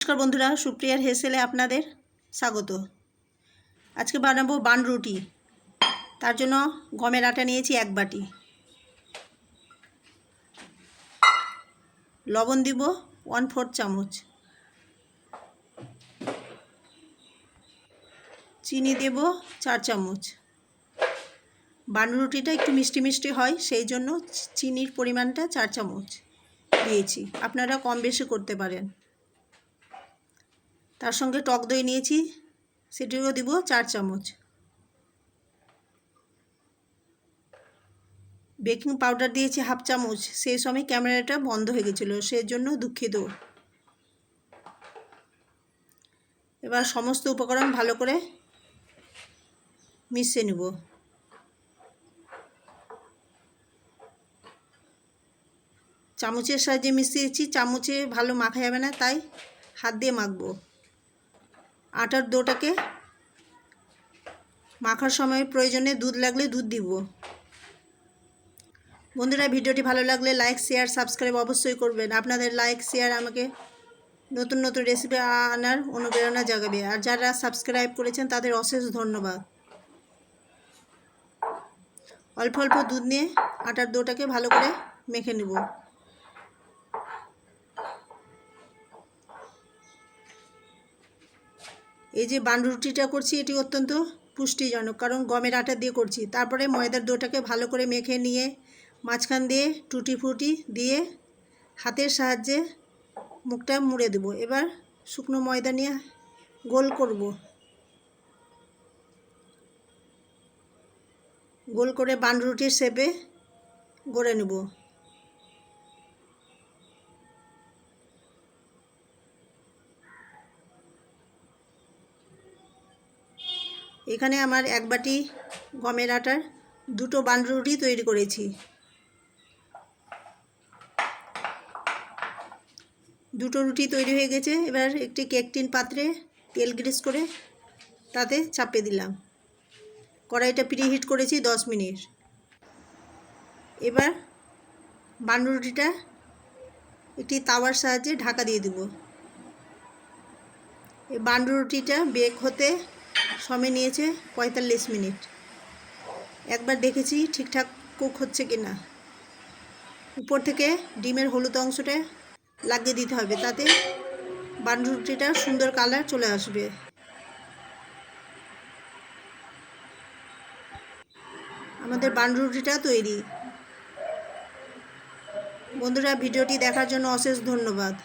নমস্কার বন্ধুরা, সুপ্রিয়ার হেসেলে আপনাদের স্বাগত। আজকে বানাবো বান রুটি। তার জন্য গমের আটা নিয়েছি 1 বাটি, লবণ দিব 1/4 চামচ, চিনি দেব 4 চামচ। বান রুটিটা একটু মিষ্টি মিষ্টি হয়, সেই জন্য চিনির পরিমাণটা 4 চামচ দিয়েছি। আপনারা কম বেশি করতে পারেন। তার সঙ্গে টক দই নিয়েছি, সেটিও দিব 4 চামচ। বেকিং পাউডার দিয়েছি 1/2 চামচ। সেই সময় ক্যামেরাটা বন্ধ হয়ে গেছিলো, সেই জন্য দুঃখিত। এবার সমস্ত উপকরণ ভালো করে মিশিয়ে নেব। চামচের সাহায্যে মিশিয়েছি, চামচে ভালো মাখা যাবে না, তাই হাত দিয়ে মাখবো। আটার ডোটাকে মাখার সময় প্রয়োজনে দুধ লাগলে দুধ দিব। বন্ধুরা, ভিডিওটি ভালো লাগলে লাইক, শেয়ার, সাবস্ক্রাইব অবশ্যই করবেন। আপনাদের লাইক, শেয়ার আমাকে নতুন নতুন রেসিপি আনার অনুপ্রেরণা জাগাবে। আর যারা সাবস্ক্রাইব করেছেন তাদের অশেষ ধন্যবাদ। অল্প অল্প দুধ নিয়ে আটার ডোটাকে ভালো করে মেখে নেব। এই যে বান রুটিটা করছি, এটি অত্যন্ত পুষ্টিজনক, কারণ গমের আটা দিয়ে করছি। তারপরে ময়দার ডোটাকে ভালো করে মেখে নিয়ে মাঝখান দিয়ে টুটি ফুটি দিয়ে হাতের সাহায্যে মুখটা মুড়ে দেব। এবার শুকনো ময়দা নিয়ে গোল করব। গোল করে বান রুটির শেপে গড়ে নেব। এখানে আমার 1 বাটি গমের আটার 2টো বান রুটি তৈরি করেছি। 2টো রুটি তৈরি হয়ে গেছে। এবার একটি কেক টিন পাত্রে তেল গ্রিস করে তাতে চাপিয়ে দিলাম। কড়াইটা প্রিহিট করেছি 10 মিনিট। এবার বান রুটিটা একটি তাওয়ার সাহায্যে ঢাকা দিয়ে দেব। এই বান রুটিটা বেক হতে সময় নিয়েছে 45 মিনিট। একবার দেখেছি ঠিকঠাক কুক হচ্ছে কিনা। উপর থেকে ডিমের হলুদ অংশটা লাগিয়ে দিতে হবে, তাতে বান রুটিটা সুন্দর কালার চলে আসবে। আমাদের বান রুটিটা তৈরি। বন্ধুরা, ভিডিওটি দেখার জন্য অশেষ ধন্যবাদ।